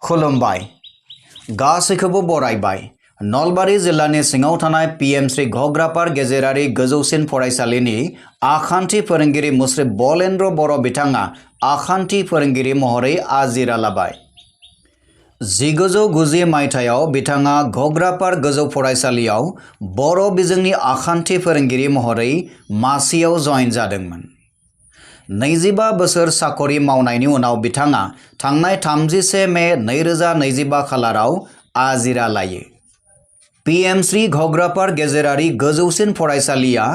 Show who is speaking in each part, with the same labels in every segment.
Speaker 1: खुलुमबाय गासैखौबो बरायबाय नलबारि जिल्लानि सिङाव थानाय पिएमश्री घग्रापार गेजेरारि गोजौसिन फरायसालिनि आखान्थि फोरोंगिरि मुश्री बलेन्द्र बर' बिथाङा आखान्थि फोरोंगिरि महरै आजिरा लाबाय। 1990 मायथाइयाव बिथाङा घग्रापार गोजौ फरायसालियाव बर' बिजोंनि आखान्थि फोरोंगिरि महरै मासियाव जयेन जादोंमोन। 25 बोसोर साकरि मावनायनि उनाव बिथाङा थांनाय 31 मे 2025 खालाराव आजिरा लायो। पिएमश्री घग्रापार गेजेरारि गोजौसिन फरायसालिया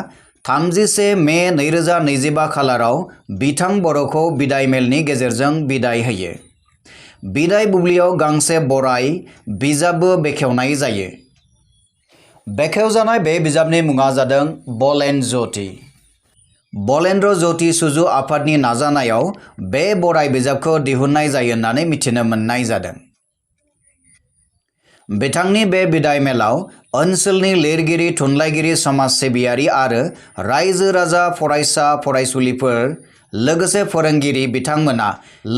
Speaker 1: 31 मे 2025 खालाराव बिथां बर'खौ बिदाय मेलनि गेजेरजों बिदाय होयो। बिदाय बुब्लियाव गांसे बराय बिजाबबो बेखेवनाय जायो। बेखेवजानाय बे बिजाबनि मुङा जादों बलेन्द्र ज्योति। बलेन्द्र ज्योति सुजु आफादनि नाजानायाव बे बराय बिजाबखौ दिहुननाय जायो होननानै मिथिनो मोननाय जादों। बिथांनि बे बिदाय मेलाव ओनसोलनि लिरगिरि थुनलाइगिरि समाज सिबियारि आरो रायजो राजा फरायसा फरायसुलिफोर लोगोसे फोरोंगिरि बिथांमोना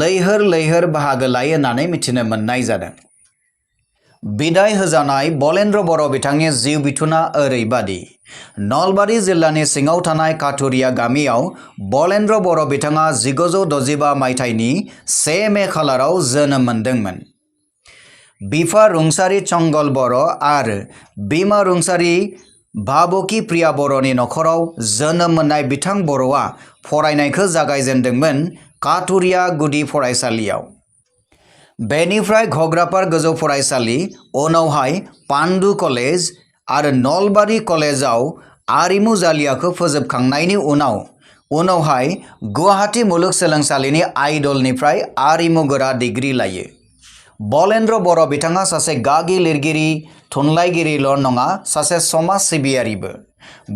Speaker 1: लैहोर लैहोर बाहागो लायो होननानै मिथिनो मोननाय जादों। बिदाय होजानाय बलेन्द्र बर' बिथांनि जिउ बिथुना ओरैबादि। नलबारि जिल्लानि सिङाव थानाय काथुरिया गामियाव बलेन्द्र बर' बिथाङा 1965 मायथाइनि 1 मे खालाराव जोनोम मोनदोंमोन। बिफा रुंसारि चंगल बर' आरो बिमा रुंसारि भाबुकी प्रिया बर'नि नखराव जोनोम मोननाय बिथां बर'आ फरायनायखौ जागायजेनदोंमोन काथुरिया गुदि फरायसालियाव। बेनिफ्राय घग्रापार गोजौ फरायसालि, उनावहाय पान्डु कलेज आरो नलबारि कलेजाव आरिमु जालियाखौ फोजोबखांनायनि उनावहाय गुवाहाटी मुलुगसोलोंसालिनि आइदलनिफ्राय आरिमुगोरा डिग्री लायो। बलेन्द्र बर' बिथाङा सासे गागि लिरगिरि थुनलाइगिरिल' नङा, सासे समाज सिबियारिबो।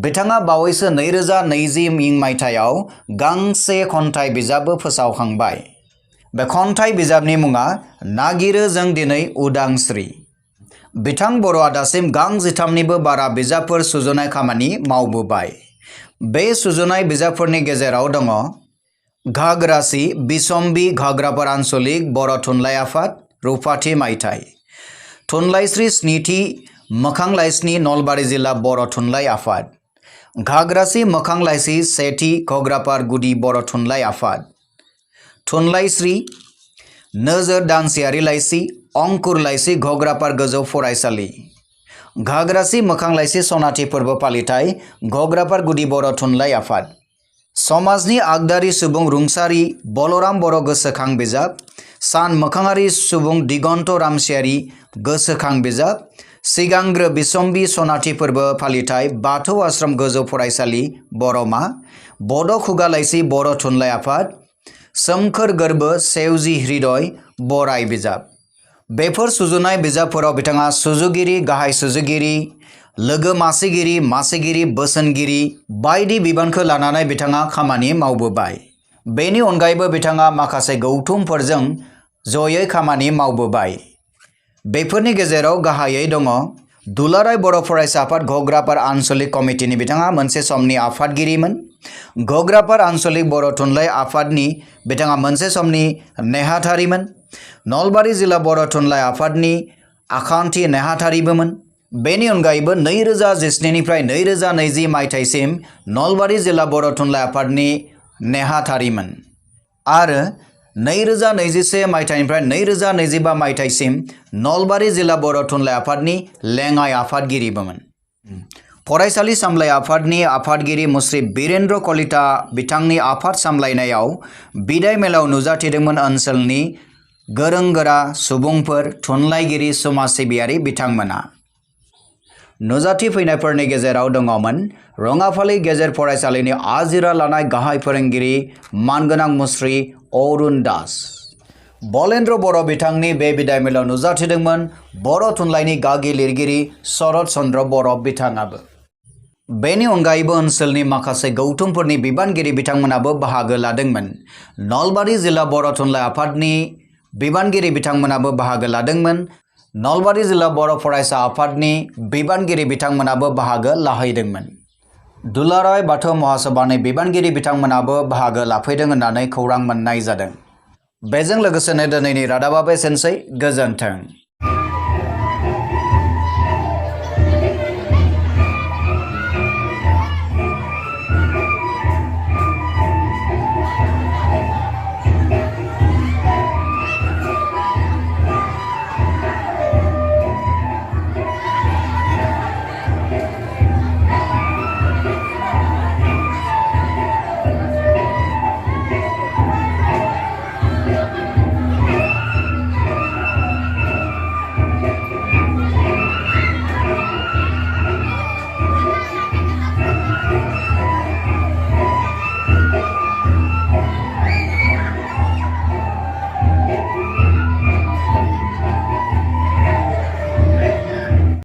Speaker 1: बिथाङा बावैसो 2020 मायथाइयाव गांसे खन्थाइ बिजाबबो फोसावखांबाय। बे खन्थाइ बिजाबनि मुङा नागिरो जों दिनै उदांस्रि। बिथां बर'आ दासिम गांजिथामनिबो बारा बिजाबफोर सुजुनाय खामानि मावबोबाय। बे सुजुनाय बिजाबफोरनि गेजेराव दङ घाग्रासि बिसम्बि घग्रापार आन्चलिक बर' थुनलाइ आफाद रुपाथि मायथाइ, थुनलाइस्रि स्निथि मोखां लाइसिनि नलबारि जिल्ला बर' थुनलाइ आफाद, घाग्रासि मोखां लाइसि सेथि घग्रापार गुदि बर' थुनलाइ आफाद, थुनलाइस्रि नोजोर दानसेयारि लाइसि अंकुर लाइसि घग्रापार गोजौ फरायसालि, घाग्रासि मोखां लाइसि सनाथि फोरबो फालिथाय घग्रापार गुदि बर' थुनलाइ आफाद, समाजनि आगदारि सुबुं रुंसारि बलराम बर' गोसोखां बिजाब, सान मोखाङारि सुबुं दिगन्त रामसियारि गोसोखां बिजाब, सिगांग्रो बिसम्बि सनाथि फोरबो फालिथाय बाथौ आश्रम गोजौ फरायसालि बरमा, बड' खुगा लाइसि बर' थुनलाइ आफाद, सोमखोर गोरबो सेवजि हृदय बराय बिजाब। बेफोर सुजुनाय बिजाबफोराव बिथाङा सुजुगिरि, गाहाय सुजुगिरि, लोगो मासिगिरि, बोसोनगिरि बायदि बिबानखौ लानानै बिथाङा खामानि मावबोबाय। बेनि अनगायैबो बिथाङा माखासे गौथुमफोरजों जयै खामानि मावबोबाय। बेफोरनि गेजेराव गाहायै दङ दुलाराय बर' फरायसा आफाद घग्रापार आन्चलिक कमिटिनि बिथाङा मोनसे समनि आफादगिरिमोन। घग्रापार आन्चलिक बर' थुनलाइ आफादनि बिथाङा मोनसे समनि नेहाथारिमोन। नलबारि जिल्ला बर' थुनलाइ आफादनि आखान्थि नेहाथारिबोमोन। बेनि अनगायैबो 2017 निफ्राय 2020 मायथाइसिम नलबारि जिल्ला बर' थुनलाइ आफादनि नेहाथारिमोन आरो 2021 मायथाइनिफ्राय 2025 मायथाइसिम नलबारि जिल्ला बर' थुनलाइ आफादनि लेङाइ आफादगिरिबोमोन। फरायसालि सामलाय आफादनि आफादगिरि मुश्री बीरेन्द्र कलिता बिथांनि आफाद सामलायनायाव बिदाय मेलाव नुजाथिदोंमोन ओनसोलनि गोरों गोरा सुबुंफोर, थुनलाइगिरि, समाज सिबियारि बिथांमोना। नुजाथिफैनायफोरनि गेजेराव दङमोन रङाफालि गेजेर फरायसालिनि आजिरा लानाय गाहाय फोरोंगिरि मानगोनां मुश्री अरुण दास। बलेन्द्र बर' बिथांनि बे बिदाय मेलाव नुजाथिदोंमोन बर' थुनलाइनि गागि लिरगिरि शरत चन्द्र बर' बिथाङाबो। बेनि अनगायैबो ओनसोलनि माखासे गौथुमफोरनि बिबानगिरि बिथांमोनाबो बाहागो लादोंमोन। नलबारि जिल्ला बर' थुनलाइ आफादनि बिबानगिरि बिथांमोनाबो बाहागो लादोंमोन। नलबारि जिल्ला बर' फरायसा आफादनि बिबानगिरि बिथांमोनाबो बाहागो लाहैदोंमोन। दुलाराय बाथौ महासभानि बिबानगिरि बिथांमोनाबो बाहागो लाफैदों होननानै खौरां मोननाय जादों। बेजों लोगोसेनो दिनैनि रादाबाबो एसेनोसै। गोजोन्थों।